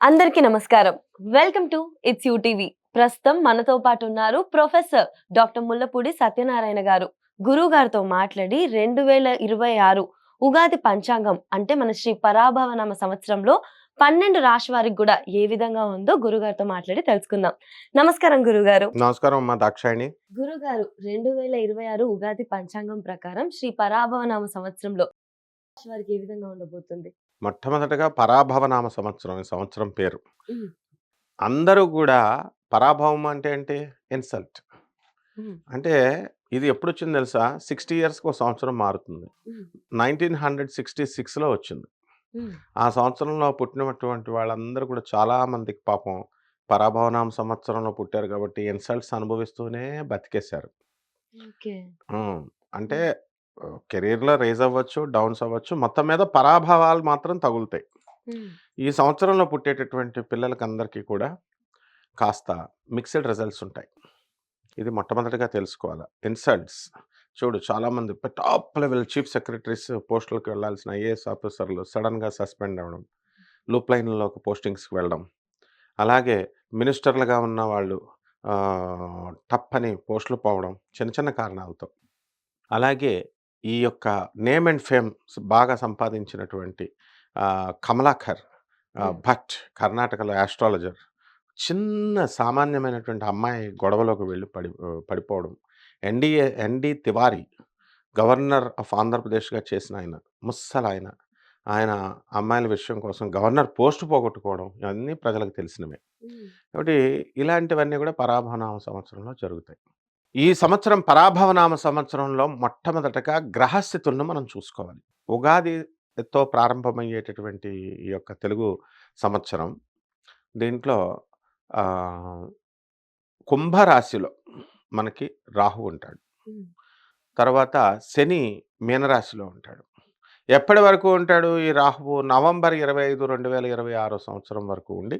అందరికీ నమస్కారం. Welcome to it's you TV. ప్రస్తుతం మనతో పాటు ఉన్నారు ప్రొఫెసర్ డాక్టర్ ముల్లపూడి సత్యనారాయణ గారు. గురువు గారితో మాట్లాడి 2026 ఉగాది పంచాంగం అంటే మన శ్రీ పరాభవనామ సంవత్సరంలో 12 రాశి వారికి గూడా ఏ విధంగా ఉందో గురుగారితో మాట్లాడి తెలుసుకుందాం. నమస్కారం గురుగారు. నమస్కారం అమ్మా దాక్షాయిణి. గురుగారు 2026 ఉగాది పంచాంగం ప్రకారం శ్రీ పరాభవనామ సంవత్సరంలో రాశి వారికి ఏ విధంగా ఉండబోతుంది? మొట్టమొదటగా పరాభవనామ సంవత్సరం ఈ సంవత్సరం పేరు. హ్మ్. అందరూ గూడా పరాభవం అంటే ఏంటి? ఇన్సల్ట్. హ్మ్. అంటే ఇది ఎప్పుడొచ్చింది తెలుసా? 60 ఇయర్స్‌కి ఒక సంవత్సరం మారుతుంది. హ్మ్. 1966లో వచ్చింది. హ్మ్. ఆ సంవత్సరంలో పుట్టినటువంటి వాళ్ళందరూ కూడా చాలా మందికి పాపం పరాభవనామ సంవత్సరంలో పుట్టారు కాబట్టి ఇన్సల్ట్స్ అనుభవిస్తూనే బతికేశారు. ఓకే. హ్మ్. అంటే హ్మ్. కెరియర్‌లో రైజ్ అవ్వచ్చు, డౌన్స్ అవ్వచ్చు. మొత్తం మీద పరాభవాలు మాత్రం తగులుతాయి. హ్మ్. ఈ సంవత్సరంలో పుట్టేటటువంటి పిల్లలకందరికీ కూడా కాస్త మిక్స్డ్ రిజల్ట్స్ ఉంటాయి. ఇది మొట్టమొదటిగా తెలుసుకోవాల. ఇన్సల్ట్స్ చూడు చాలామంది టాప్ లెవెల్ చీఫ్ సెక్రటరీస్ పోస్టులకి వెళ్ళాల్సిన ఐఏఎస్ ఆఫీసర్‌లు సడెన్‌గా సస్పెండ్ అవ్వడం, లూప్ లైన్‌లోకి పోస్టింగ్స్‌కి వెళ్ళడం. అలాగే మినిస్టర్‌లుగా ఉన్నవాళ్ళు టప్పని పోస్టులు పోవడం చిన్న చిన్న కారణాలతో. అలాగే ఈ యొక్క నేమ్ అండ్ ఫేమ్ బాగా సంపాదించినటువంటి 'కమలాకర్' హ్మ్. భట్ కర్ణాటకలో యాస్ట్రాలజర్. చిన్న సామాన్యమైనటువంటి అమ్మాయి గొడవలోకి వెళ్ళి పడిపోవడం. ఎన్‌డీ తివారీ గవర్నర్ ఆఫ్ ఆంధ్రప్రదేశ్‌గా చేసిన ఆయన. ముస్సలాయన. ఆయన అమ్మాయిల విషయం కోసం గవర్నర్ పోస్ట్ పోగొట్టుకోవడం ఇవన్నీ ప్రజలకు తెలిసినవే. హ్మ్. కాబట్టి ఇలాంటివన్నీ కూడా పరాభవనామ సంవత్సరంలో జరుగుతాయి. ఈ సంవత్సరం పరాభవనామ సంవత్సరంలో మొట్టమొదటగా గ్రహస్థితులను మనం చూసుకోవాలి. ఉగాదితో ప్రారంభమయ్యేటటువంటి ఈ యొక్క తెలుగు సంవత్సరం దీంట్లో ఆహ్, కుంభరాశిలో మనకి రాహువు ఉంటాడు. హ్మ్. తర్వాత శని మీనరాశిలో ఉంటాడు. ఎప్పటి వరకు ఉంటాడు ఈ రాహువు? నవంబర్ 25, 2026 సంవత్సరం వరకు ఉండి,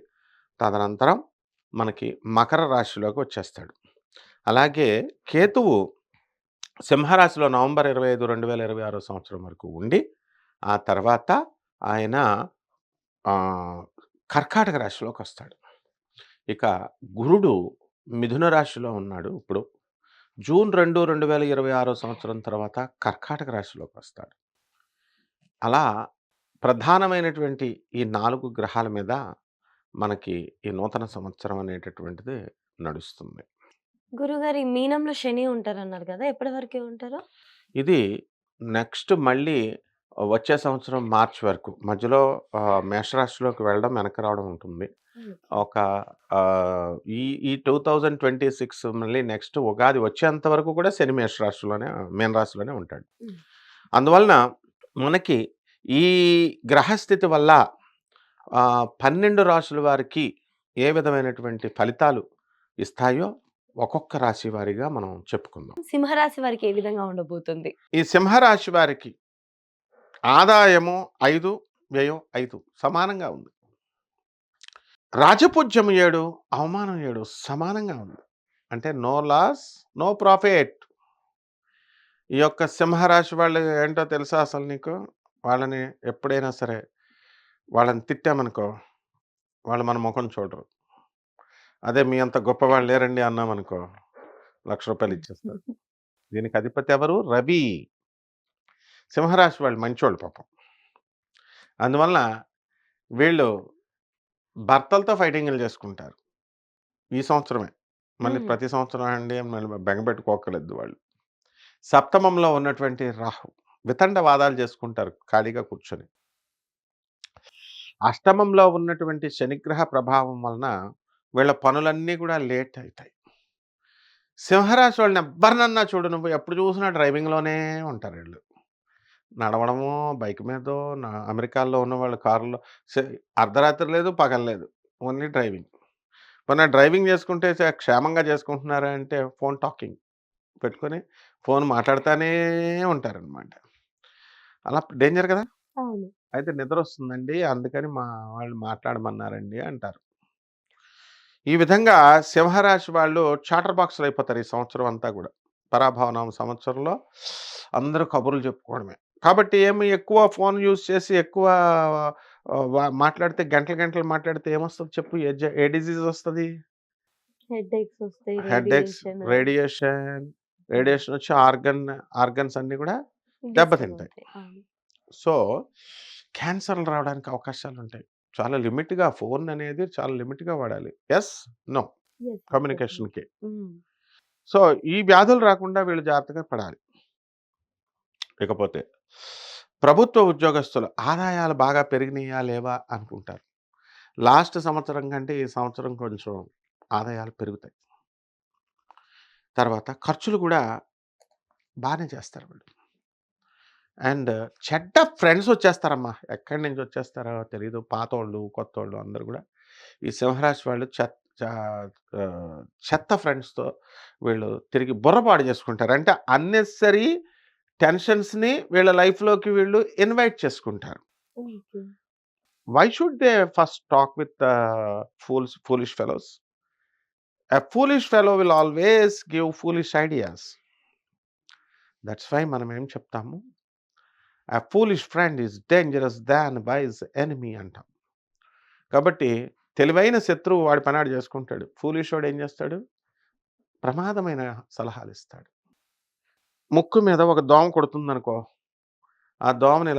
తదనంతరం మనకి మకర రాశిలోకి వచ్చేస్తాడు. అలాగే కేతువు సింహరాశిలో నవంబర్ 25, 2026 సంవత్సరం వరకు ఉండి, ఆ తర్వాత ఆయన ఆహ్, కర్కాటక రాశిలోకొస్తాడు. ఇక గురుడు మిథున రాశిలో ఉన్నాడు ఇప్పుడు. జూన్ 2, 2026 సంవత్సరం తర్వాత కర్కాటక రాశిలోకొస్తాడు. అలా ప్రధానమైనటువంటి ఈ 4 గ్రహాల మీద మనకి ఈ నూతన సంవత్సరం అనేటటువంటిది నడుస్తుంది. గురుగారు ఈ మీనంలో శని ఉంటారన్నారు కదా! ఎప్పటి వరకి ఉంటారు? ఇది నెక్స్ట్ మళ్ళీ వచ్చే సంవత్సరం మార్చ్ వరకు మధ్యలో మేషరాశిలోకి వెళ్ళడం, వెనక్కి రావడం ఉంటుంది. హ్మ్. ఒక ఈ ఈ 2026 మళ్ళీ నెక్స్ట్ ఉగాది వచ్చేంత వరకు కూడా శని మేషరాశిలోనే మీనరాశిలోనే ఉంటాడు. హ్మ్. అందువలన మనకి ఈ గ్రహస్థితి వల్ల 12 రాశుల వారికి ఏ విధమైనటువంటి ఫలితాలు ఇస్తాయో ఒక్కొక్క రాశి వారీగా మనం చెప్పుకుందాం. సింహరాశి వారికి ఏ విధంగా ఉండబోతుంది? ఈ సింహరాశి వారికి ఆదాయము 5, వ్యయం 5 సమానంగా ఉంది. రాజపూజ్యం 7, అవమానం 7 సమానంగా ఉంది. అంటే నో లాస్, నో ప్రాఫిట్. ఈ యొక్క సింహరాశి వాళ్ళు ఏంటో తెలుసా అసలు నీకు? వాళ్ళని ఎప్పుడైనా సరే వాళ్ళని తిట్టామనుకో, వాళ్ళు మన మొఖం చూడరు. అదే మీ అంత గొప్పవాళ్ళు లేరండి అన్నామనుకో, రూ. 1,00,000 ఇచ్చేస్తారు. దీనికి అధిపతి ఎవరు? రవి. సింహరాశి వాళ్ళు మంచోళ్ళు పాపం. అందువలన వీళ్ళు భర్తలతో ఫైటింగులు చేసుకుంటారు. ఈ సంవత్సరమే. మళ్ళీ హ్మ్. ప్రతి సంవత్సరం అండి అని మళ్ళీ బెంగ పెట్టుకోక్కర్లేదు వాళ్ళు. సప్తమంలో ఉన్నటువంటి రాహు వితండవాదాలు చేసుకుంటారు ఖాళీగా కూర్చొని. అష్టమంలో ఉన్నటువంటి శనిగ్రహ ప్రభావం వలన వీళ్ళ పనులన్నీ కూడా లేట్ అయితాయి. సింహరాశి వాళ్ళని ఎవ్వరినన్నా చూడు నువ్వు ఎప్పుడు చూసినా డ్రైవింగ్‌లోనే ఉంటారీళ్ళు. నడవడమో, బైక్ మీదో అమెరికాలో ఉన్నవాళ్ళు కారులో సె అర్ధరాత్రి లేదు, పగలు లేదు. Only driving. పోనీ డ్రైవింగ్ చేసుకుంటే క్షేమంగా చేసుకుంటున్నారా అంటే ఫోన్ టాకింగ్ పెట్టుకొని ఫోన్ మాట్లాడుతానే ఉంటారనమాట. అలా డేంజర్ కదా! అవును. అయితే నిద్రొస్తుందండి. అందుకని మా వాళ్ళు మాట్లాడమన్నారండి అంటారు. ఈ విధంగా సింహరాశి వాళ్ళు చాటర్ బాక్స్‌లు అయిపోతారు ఈ సంవత్సరం అంతా గూడా. పరాభవనామ సంవత్సరంలో అందరూ కబుర్లు చెప్పుకోవడమే. కాబట్టి ఏమి ఎక్కువ ఫోన్ యూజ్ చేసి ఎక్కువ మాట్లాడితే గంటలు గంటలు మాట్లాడితే ఏమొస్తది చెప్పు? ఏ డిసీజ్ వస్తది? హెడేక్స్ వస్తాయి. Headaches, radiation. రేడియేషన్, హ్మ్. రేడియేషన్ వచ్చి ఆర్గన్స్ అన్నీ కూడా డిస్టర్బ్ దెబ్బతింటాయి. అవుతాయి. అవును. సో, క్యాన్సర్‌లు రావడానికి అవకాశాలుంటాయి. చాలా లిమిట్‌గా ఫోన్ అనేది చాలా లిమిట్‌గా వాడాలి. Yes, no yes. Yes. Definitely. కమ్యూనికేషన్‌కి. హ్మ్. సో, ఈ వ్యాధులు రాకుండా వీళ్ళు జాగ్రత్తగా పడాలి. ఇకపోతే ప్రభుత్వ ఉద్యోగస్తులు ఆదాయాలు బాగా పెరిగినయా లేవా అనుకుంటారు. లాస్ట్ సంవత్సరం కంటే ఈ సంవత్సరం కొంచెం ఆదాయాలు పెరుగుతాయి. తర్వాత ఖర్చులు కూడా బానే చేస్తారు వీళ్ళు. అండ్ చెడ్డ ఫ్రెండ్స్ వచ్చేస్తారమ్మా. ఎక్కడి నుంచి వచ్చేస్తారో తెలీదు. పాతోళ్ళు, కొత్తోళ్ళు అందరూ గూడా ఈ సింహరాశి వాళ్ళు చెత్త ఫ్రెండ్స్‌తో వీళ్ళు తిరిగి బుర్ర పాడు చేసుకుంటారు. అంటే అన్నెసెసరీ టెన్షన్స్‌ని వీళ్ళ లైఫ్‌లోకి వీళ్ళు ఇన్వైట్ చేసుకుంటారు. Okay. Why should they first talk with foolish fellows? A foolish fellow will always give foolish ideas. That's why మనం ఏం చెప్తాము? A foolish friend is dangerous than wise enemy అంటాం. కాబట్టి తెలివైన శత్రువు వాడి పనాడు చేసుకుంటాడు. ఫూలిషోడు ఏం చేస్తాడు? ప్రమాదమైన సలహాలిస్తాడు. ముక్కు మీద ఒక దోమ కొడుతుందనుకో, ఆ దోమని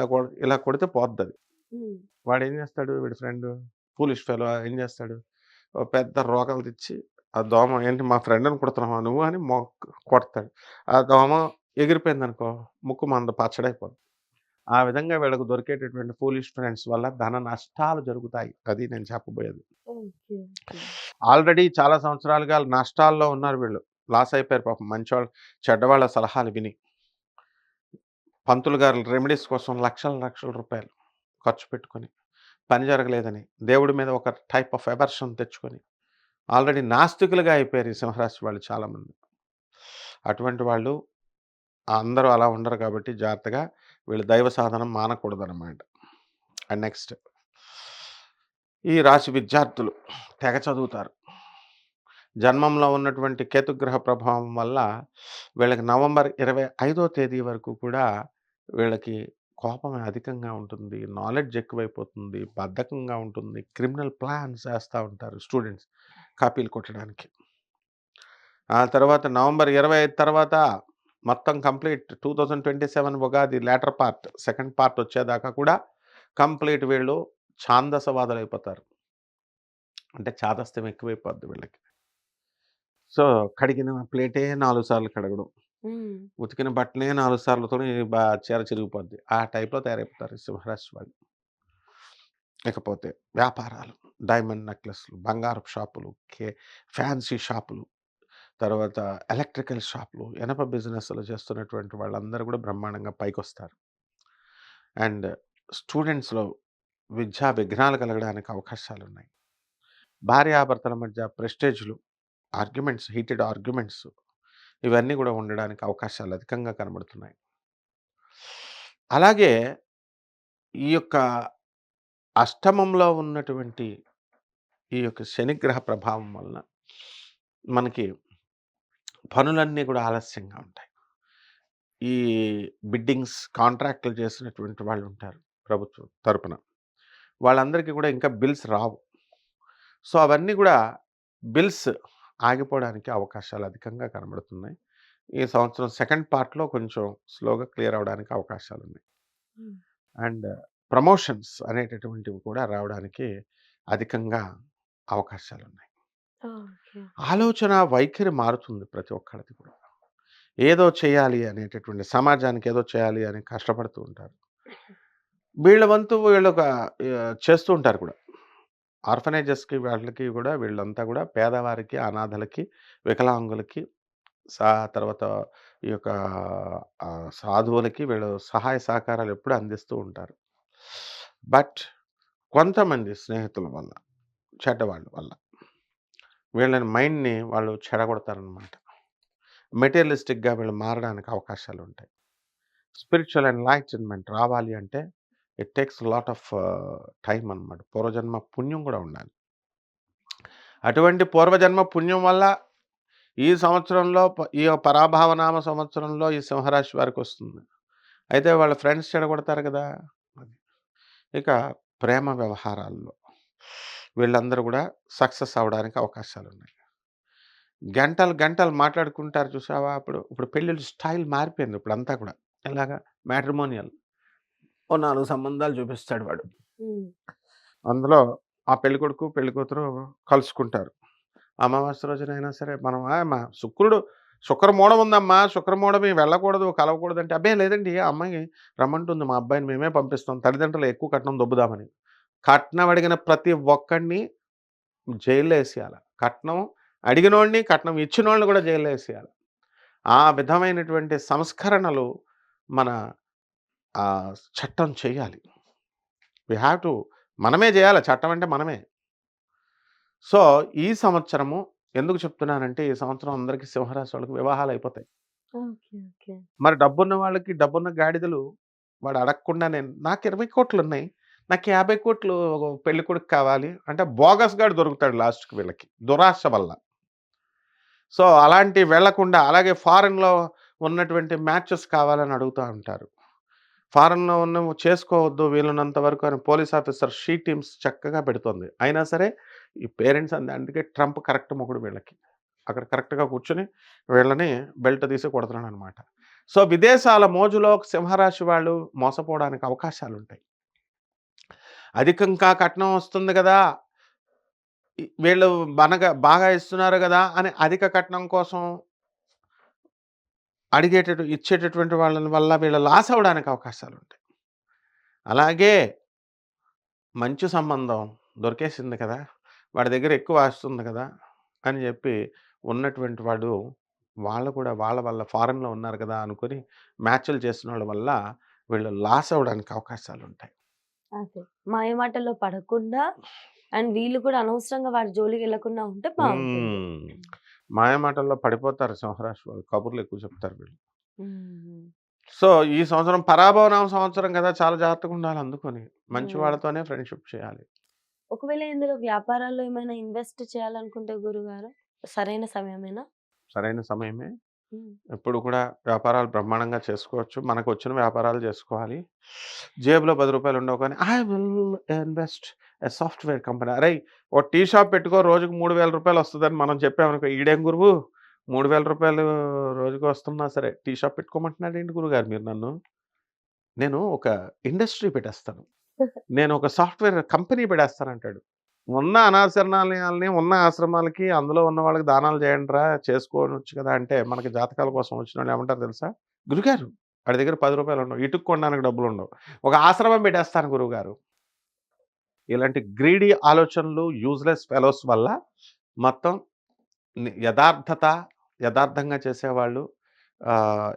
ఇలా కొడితే పోద్దది. హ్మ్. వాడేం చేస్తాడు వీడి ఫ్రెండు ఫూలిష్ ఫెలో ఏం చేస్తాడు? ఓ పెద్ద రోకలు తెచ్చి ఆ దోమ ఏంటి మా ఫ్రెండ్‌ని కొడుతున్నావా నువ్వు అని కొడతాడు. ఆ దోమ ఎగిరిపోయిందనుకో ముక్కు మంద పచ్చడైపోద్ది. ఆ విధంగా వీళ్ళకు దొరికేటటువంటి ఫూలిష్ ఫ్రెండ్స్ వల్ల ధన నష్టాలు జరుగుతాయి. అది నేను చెప్పబోయేది. ఓకే. ఓకే. ఆల్రెడీ చాలా సంవత్సరాలుగా నష్టాల్లో ఉన్నారు వీళ్ళు. లాస్ అయిపోయారు పాపం మంచోళ్ళు చెడ్డవాళ్ళ సలహాలు విని. పంతులు గారు రెమెడీస్ కోసం లక్షల లక్షల రూపాయలు ఖర్చు పెట్టుకొని, పని జరగలేదని, దేవుడి మీద ఒక టైప్ ఆఫ్ ఎవర్షన్ తెచ్చుకొని, ఆల్రెడీ నాస్తికులుగా అయిపోయారు ఈ సింహరాశి వాళ్ళు చాలామంది. అటువంటి వాళ్ళు అందరూ అలా ఉండరు కాబట్టి జాగ్రత్తగా వీళ్ళు దైవ సాధనం మానకూడదనమాట. అండ్ నెక్స్ట్ ఈ రాశి విద్యార్థులు తెగ చదువుతారు. జన్మంలో ఉన్నటువంటి కేతుగ్రహ ప్రభావం వల్ల వీళ్ళకి నవంబర్ 25వ తేదీ వరకు కూడా వీళ్ళకి కోపం అధికంగా ఉంటుంది. నాలెడ్జ్ ఎక్కువైపోతుంది. బద్ధకంగా ఉంటుంది. క్రిమినల్ ప్లాన్స్ ఏస్తా ఉంటారు స్టూడెంట్స్ కాపీలు కొట్టడానికి. ఆ తర్వాత నవంబర్ 25 తర్వాత మొత్తం complete 2027 Ugadi later part, second part వచ్చేదాకా కూడా కంప్లీట్ వీళ్ళు ఛాందసవాదులైపోతారు. అంటే చాదస్తం ఎక్కువైపోద్ది వీళ్ళకి. సో, కడిగిన ప్లేటే 4 సార్లు కడగడం. హ్మ్. ఉతికిన బట్టనే 4 సార్లుతోని చీర చిరిగిపోద్ది. ఆ టైప్‌లో తయారైపోతారు ఈ సింహరాశి వాళ్ళు. ఇకపోతే వ్యాపారాలు, డైమండ్ నెక్లెస్‌లు, బంగారపు షాపులు, ఫ్యాన్సీ షాపులు, తర్వాత ఎలక్ట్రికల్ షాపులు, ఇనప బిజినెస్‌లు చేస్తున్నటువంటి వాళ్ళందరూ కూడా బ్రహ్మాండంగా పైకొస్తారు. అండ్ స్టూడెంట్స్‌లో విద్యా విఘ్నాలు కలగడానికి అవకాశాలున్నాయి. భార్యాభర్తల మధ్య ప్రెస్టేజ్‌లు, హీటెడ్ ఆర్గ్యుమెంట్స్ ఇవన్నీ గూడా ఉండడానికి అవకాశాలు అధికంగా కనబడుతున్నాయి. అలాగే ఈ యొక్క అష్టమంలో ఉన్నటువంటి ఈ యొక్క శనిగ్రహ ప్రభావం వలన మనకి పనులన్నీ గూడా ఆలస్యంగా ఉంటాయి. ఈ బిడ్డింగ్స్, కాంట్రాక్ట్‌లు చేసినటువంటి వాళ్ళుంటారు ప్రభుత్వం తరపున. వాళ్ళందరికీ గూడా ఇంకా బిల్స్ రావు. సో, అవన్నీ గూడా బిల్స్ ఆగిపోవడానికి అవకాశాలు అధికంగా కనబడుతున్నాయి. ఈ సంవత్సరం సెకండ్ పార్ట్‌లో కొంచెం స్లోగా క్లియర్ అవ్వడానికి అవకాశాలున్నాయి. హ్మ్. అండ్ ప్రమోషన్స్ అనేటటువంటివి కూడా రావడానికి అధికంగా అవకాశాలున్నాయి. ఓకే. ఆలోచన వైఖరి మారుతుంది ప్రతి ఒక్కళ్ళది కూడా. ఏదో చేయాలి అనేటటువంటి సమాజానికి ఏదో చేయాలి అని కష్టపడుతూ ఉంటారు. వీళ్ళ వంతు వీళ్ళొక చేస్తూ ఉంటారు కూడా. ఆర్ఫనైజెస్‌కి వాటిలకి గూడా వీళ్ళంతా గూడా పేదవారికి, అనాథలకి, వికలాంగులకి తర్వాత ఈ యొక్క సాధువులకి వీళ్ళు సహాయ సహకారాలు ఎప్పుడూ అందిస్తూ ఉంటారు. బట్ కొంతమంది స్నేహితుల వల్ల, చెడ్డవాళ్ళ వల్ల వీళ్ళని మైండ్‌ని వాళ్ళు చెడగొడతారనమాట. మెటీరియలిస్టిక్‌గా వీళ్ళు మారడానికి అవకాశాలుంటాయి. స్పిరిచ్యువల్ ఎన్‌లైటన్‌మెంట్ రావాలి అంటే it takes lot of time అనమాట. పూర్వజన్మ పుణ్యం గూడా ఉండాలి. అటువంటి పూర్వజన్మ పుణ్యం వల్ల ఈ సంవత్సరంలో ఈ పరాభావనామ సంవత్సరంలో ఈ సింహరాశి వారికొస్తుంది. అయితే వాళ్ళ ఫ్రెండ్స్ చెడగొడతారు గదా! అది. ఇక ప్రేమ వ్యవహారాల్లో వీళ్ళందరూ కూడా సక్సెస్ అవ్వడానికి అవకాశాలున్నాయి. గంటలు, గంటలు మాట్లాడుకుంటారు చూసావా? ఇప్పుడు పెళ్ళిళ్ళ స్టైల్ మారిపోయింది ఇప్పుడంతా కూడా. ఎలాగా? మ్యాట్రిమోనియల్. ఓ 4 సంబంధాలు చూపిస్తాడు వాడు. హ్మ్. అందులో ఆ పెళ్ళికొడుకు, పెళ్ళికూతురు కలుసుకుంటారు. అమావాస్య రోజునైనా సరే మనం మా శుక్రమూఢం ఉందమ్మా, శుక్రమూఢమి వెళ్ళకూడదు, కలవకూడదంటే, అబ్బే లేదండి ఆ అమ్మాయి రమ్మంటుంది మా అబ్బాయిని మేమే పంపిస్తాం. తల్లిదండ్రులు ఎక్కువ కట్నం దొబ్బుదామని. కట్నం అడిగిన ప్రతి ఒక్కడిని జైల్లో ఏసేయాల. కట్నం అడిగినోడిని, కట్నం ఇచ్చినోళ్ళని కూడా జైల్లో ఏసేయాల. ఆ విధమైనటువంటి సంస్కరణలు మన చట్టం చేయాలి. వి హావ్ టు మనమే జేయాల. చట్టం అంటే మనమే. సో, ఈ సంవత్సరము ఎందుకు చెప్తున్నానంటే, ఈ సంవత్సరం అందరికీ సింహరాశి వాళ్ళకి వివాహాలయిపోతాయి. ఓకే. ఓకే. మరి డబ్బున్న వాళ్ళకి డబ్బున్న గాడిదలు వాడు అడగకుండానే నాకు 20,00,00,000 నాకు 50,00,00,000 పెళ్ళికొడుకు కావాలి అంటే బోగస్ గాడు దొరుకుతాడు లాస్ట్‌కి వీళ్ళకి. దురాశ వల్ల. సో, అలాంటివి వెళ్ళకుండా అలాగే ఫారెన్‌లో ఉన్నటువంటి మ్యాచెస్ కావాలని అడుగుతా ఉంటారు. ఫారెన్‌లో ఉన్నవి చేసుకోవద్దు వీలున్నంత వరకు అని పోలీస్ ఆఫీసర్ షీ టీమ్స్ చక్కగా పెడుతోంది. అయినా సరే ఈ పేరెంట్స్ అందుకే ట్రంప్ కరెక్ట్ మొగుడు వీళ్ళకి. అక్కడ కరెక్ట్‌గా కూర్చొని వీళ్ళని బెల్ట్ తీసి కొడుతున్నాడనమాట. సో, విదేశాల మోజులో సింహరాశి వాళ్ళు మోసపోవడానికి అవకాశాలుంటాయి. అధికంగా కట్నం వస్తుంది గదా! వీళ్ళు బాగా ఇస్తున్నారు గదా! అని అధిక కట్నం కోసం ఇచ్చేటటువంటి వాళ్ళని వల్ల వీళ్ళు లాస్ అవ్వడానికి అవకాశాలుంటాయి. అలాగే మంచి సంబంధం దొరికేసింది కదా! వాడి దగ్గర ఎక్కువ ఆస్తి ఉంది కదా! అని జెప్పి ఉన్నటువంటి వాడు వాళ్ళు కూడా వాళ్ళ వల్ల ఫారెన్‌లో ఉన్నారు కదా! అనుకోని మ్యాచ్‌లు చేసినోళ్ళ వల్ల వీళ్ళు లాస్ అవ్వడానికి అవకాశాలుంటాయి. అదే. మాయమాటల్లో పడకుండా అండ్ వీళ్ళు కూడా అనవసరంగా వాడి జోలికెళ్ళకుండా ఉంటే బావుంటుంది. హ్మ్. మాయమాటల్లో పడిపోతారు సింహరాశి వాళ్ళు. కబుర్లు ఎక్కువ చెప్తారు వీళ్ళు. హ్మ్. సో, ఈ సంవత్సరం పరాభవనామ సంవత్సరం కదా! చాలా జాగ్రత్తగా ఉండాలి అందుకని. మంచి హ్మ్. వాళ్ళతోనే ఫ్రెండ్‌షిప్ చేయాలి. ఒకవేళ ఇందులో వ్యాపారాల్లో ఏమైనా ఇన్వెస్ట్ చేయాలనుకుంటే గురుగారు సరైన సమయమేనా? సరైన సమయమే. హ్మ్. ఎప్పుడు కూడా వ్యాపారాలు బ్రహ్మాండంగా చేసుకోవచ్చు. మనకొచ్చిన వ్యాపారాలు చేసుకోవాలి. జేబులో రూ. 10 ఉండవు కానీ I will invest a software company. అరేయ్! ఓ టీ షాప్ పెట్టుకో రోజుకి రూ. 3000 వస్తదని మనం చెప్పామనుకో, ఈడేం గురువు రూ. 3000 రోజుకి వస్తున్నా సరే టీ షాప్ పెట్టుకోమంటున్నారేంటి గురుగారు మీరు నన్ను? నేను ఒక ఇండస్ట్రీ పెట్టేస్తాను. నేను ఒక సాఫ్ట్‌వేర్ కంపెనీ పెట్టేస్తానంటాడు. ఉన్న అనాథశరణాలయాల్ని, ఉన్న ఆశ్రమాలకి అందులో ఉన్న వాళ్ళకి దానాలు చేయండిరా చేసుకోవచ్చు కదా! అంటే మనకి జాతకాల కోసం వచ్చినోళ్ళు ఏమంటారో తెలుసా? గురుగారు ఆడి దగ్గర రూ. 10 ఉండవు. ఇటుక కొనడానికి డబ్బులుండవు. ఒక ఆశ్రమం పెట్టేస్తాను గురువుగారు. ఇలాంటి గ్రీడీ ఆలోచనలు యూజ్‌లెస్ ఫెలోస్ వల్ల మొత్తం యథార్థంగా చేసేవాళ్ళు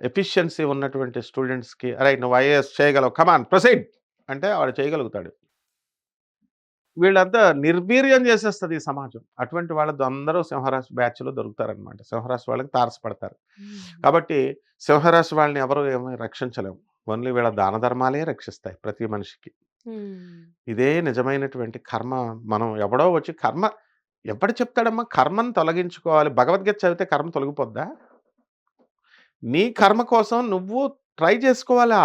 ఎఫిషియన్సీ ఉన్నటువంటి స్టూడెంట్స్‌కి "అరేయ్! నువ్వు ఐఏఎస్ చేయగలవు. కమ్ ఆన్ ప్రొసీడ్" అంటే వాడు చేయగలుగుతాడు. వీళ్ళంతా నిర్వీర్యం చేసేస్తది ఈ సమాజం. అటువంటి వాళ్ళతో అందరూ సింహరాశి బ్యాచ్‌లో దొరుకుతారనమాట. సింహరాశి వాళ్ళకి తారసపడతారు. హ్మ్. కాబట్టి సింహరాశి వాళ్ళని ఎవరు ఏమి రక్షించలేము. ఓన్లీ వీళ్ళ దాన ధర్మాలే రక్షిస్తాయి ప్రతి మనిషికి. హ్మ్. ఇదే నిజమైనటువంటి కర్మ. మనం ఎవడో వచ్చి ఎవడు చెప్తాడమ్మా కర్మను తొలగించుకోవాలి. భగవద్గీత చదివితే కర్మ తొలగిపోద్దా? నీ కర్మ కోసం నువ్వు ట్రై చేసుకోవాలా.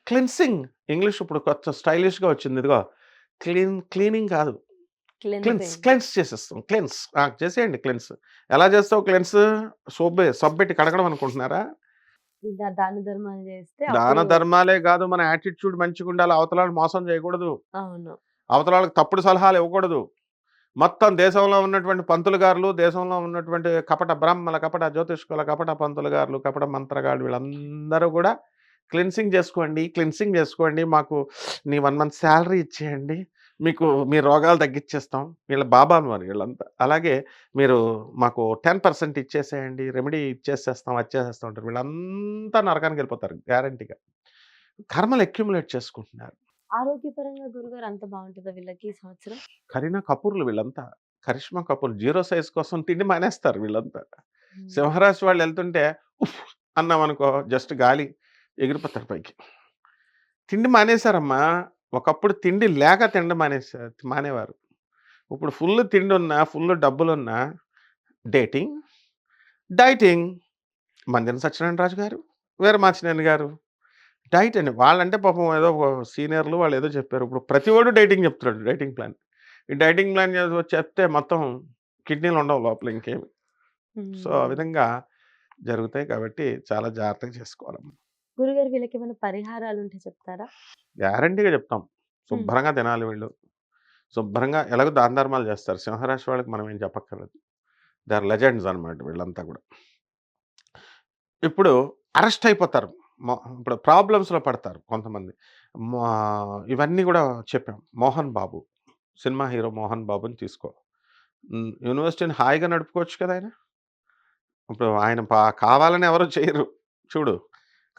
క్లెన్సింగ్ ఇంగ్లీష్ ఇప్పుడు కొత్త స్టైలిష్‌గా వచ్చింది. ఇదిగో క్లీనింగ్ కాదు. క్లెన్సింగ్. క్లెన్స్ చేసేస్తాం. చేసేయండి క్లెన్స్. ఎలా చేస్తావు క్లెన్స్? సబ్బెట్టి కడగడం అనుకుంటున్నారా? ఇలా దాన ధర్మాలు చేస్తే దాన అప్పుడు ధర్మాలే గాదు. మన యాటిట్యూడ్ మంచిగుండాలి. అవతలోళ్ళని మోసం చేయకూడదు. అవును. అవతలోళ్ళకి తప్పుడు సలహాలు ఇవ్వకూడదు. మొత్తం దేశంలో ఉన్నటువంటి పంతులు గారులు, దేశంలో ఉన్నటువంటి కపట బ్రాహ్మణ, కపట జ్యోతిష్కుల, కపట పంతులు గారులు, కపట మంత్రగాళ్ళు వీళ్ళందరూ గూడా క్లెన్సింగ్ జేసుకోండి. మాకు నీ 1 మంత్ సాలరీ ఇచ్చేయండి. మీకు మీ రోగాలు తగ్గిచ్చేస్తాం. వీళ్ళ బాబాలు మరి వీళ్ళంతా. అలాగే మీరు మాకు 10% ఇచ్చేసేయండి. రెమెడీ ఇచ్చేసేస్తాం, అది చేసేస్తాం అంటారు. వీళ్ళంతా నరకానికెళ్ళిపోతారు గ్యారంటీగా. కర్మలు అక్యుములేట్ చేసుకుంటున్నారు. ఆరోగ్యపరంగా గురుగారు అంత బావుంటదా వీళ్ళకి ఈ సంవత్సరం? కరీనా కపూర్‌లు వీళ్ళంతా. కరిష్మా కపూర్ జీరో సైజ్ కోసం తిండి మానేస్తారు వీళ్ళంతా. హ్మ్. సింహరాశి వాళ్ళెళ్తుంటే ఉఫ్ అన్నామనుకో జస్ట్ గాలి ఎగిరిపోతారు పైకి. తిండి మానేశారమ్మా. ఒకప్పుడు తిండి లేక తినడం మానేవారు. ఇప్పుడు ఫుల్ తిండున్నా, ఫుల్ డబ్బులున్నా డేటింగ్, డైటింగ్. మందెన సత్యనారాయణ రాజు గారు, వీర మాచినేని గారు డైట్ అండి. వాళ్ళంటే పాపం ఏదో సీనియర్‌లు వాళ్ళేదో చెప్పారు. ఇప్పుడు ప్రతివోడు డైటింగ్ చెప్తున్నాడు. Dieting plan. ఈ డైటింగ్ ప్లాన్ చెప్తే మొత్తం కిడ్నీలుండవు లోపల ఇంకేమి. సో, ఆ హ్మ్. విధంగా జరుగుతాయి కాబట్టి చాలా జాగ్రత్తగా చేసుకోవాలమ్మ. గురుగారు వీళ్ళకేమైనా పరిహారాలుంటే చెప్తారా? గ్యారంటీగా చెప్తాం. హ్మ్. శుభ్రంగా తినాలి వీళ్ళు. శుభ్రంగా ఎలాగో దాన ధర్మాలు చేస్తారు. సింహరాశి వాళ్ళకి మనం ఏం చెప్పక్కర్లేదు. దే ఆర్ లెజెండ్స్ అన్నమాట వీళ్ళంతా కూడా. ఇప్పుడు అరెస్ట్ అయిపోతారు. ఇప్పుడు ప్రాబ్లమ్స్‌లో పడతారు కొంతమంది. మా ఇవన్నీ గూడా చెప్పాం. 'మోహన్ బాబు' సినిమా హీరో 'మోహన్ బాబు'ని తీసుకో. యూనివర్సిటీని హాయిగా నడుపుకోవచ్చు కదా ఆయన. ఇప్పుడు ఆయన కావాలని ఎవరు చేయరు. చూడు.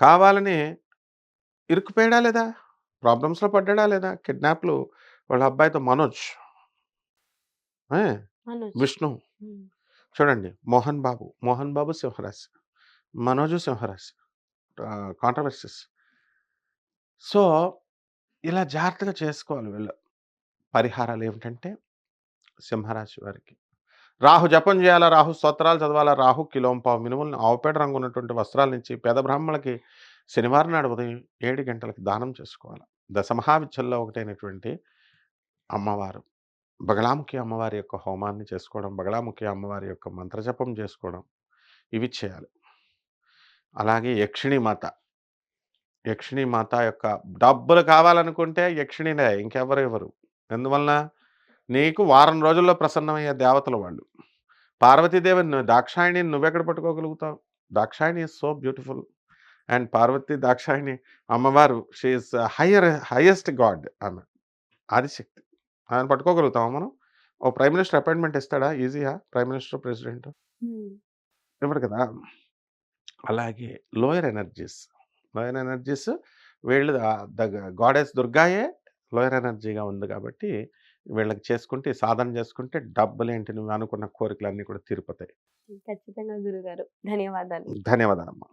కావాలని ఇరుక్కుపోయాడా లేదా? ప్రాబ్లమ్స్‌లో పడ్డాడా లేదా? కిడ్నాప్‌లు వాళ్ళ అబ్బాయితో 'మనోజ్' ఆ! అనొచ్చు. 'విష్ణు' హ్మ్. చూడండి 'మోహన్ బాబు'. 'మోహన్ బాబు' సింహరాశి. 'మనోజు' సింహరాశి. కాంట్రోవర్సీస్. సో, ఇలా జాగ్రత్తగా చేసుకోవాలి వీళ్ళు. పరిహారాలేమిటంటే సింహరాశి వారికి రాహు జపం చేయాలా, రాహు స్తోత్రాలు చదవాలా, రాహు కిలోంపావు మినుములను ఆవుపేడ రంగు ఉన్నటువంటి వస్త్రాల నుంచి పేద బ్రాహ్మణులకి శనివారం నాడు ఉదయం 7 గంటలకి దానం చేసుకోవాలి. దశమహావిద్యల్లో ఒకటైనటువంటి అమ్మవారు బగళాముఖి అమ్మవారి యొక్క హోమాన్ని చేసుకోవడం, బగళాముఖి అమ్మవారి యొక్క మంత్రజపం చేసుకోవడం ఇవి చేయాలి. అలాగే యక్షిణీ మాత, యక్షిణీ మాత యొక్క డబ్బులు కావాలనుకుంటే యక్షిణినే ఇంకెవరు ఇవ్వరు. ఎందువలన? నీకు వారం రోజుల్లో ప్రసన్నమయ్యే దేవతలు వాళ్ళు. పార్వతీదేవిని దాక్షాయణిని నువ్వెక్కడ పట్టుకోగలుగుతావు? Dakshayani is so beautiful. And Parvati Dakshayani అమ్మవారు షీ ఈస్ హైయెస్ట్ గాడ్ ఆమె. ఆదిశక్తి. ఆమెను పట్టుకోగలుగుతామా మనం? ఓ ప్రైమ్ మినిస్టర్ అపాయింట్‌మెంట్ ఇస్తాడా? ఈజీయా? ప్రైమ్ మినిస్టర్, ప్రెసిడెంట్ హ్మ్. ఇవ్వడు కదా! అలాగే లోయర్ ఎనర్జీస్. లోయర్ ఎనర్జీస్ వీళ్ళు గాడెస్ దుర్గాయే లోయర్ ఎనర్జీగా ఉంది కాబట్టి వీళ్ళకి చేసుకుంటే సాధన చేసుకుంటే డబ్బులేంటి నువ్వు అనుకున్న కోరికలన్నీ కూడా తీరిపోతాయి. ఖచ్చితంగా గురుగారు. ధన్యవాదాలు. ధన్యవాదాలమ్మా.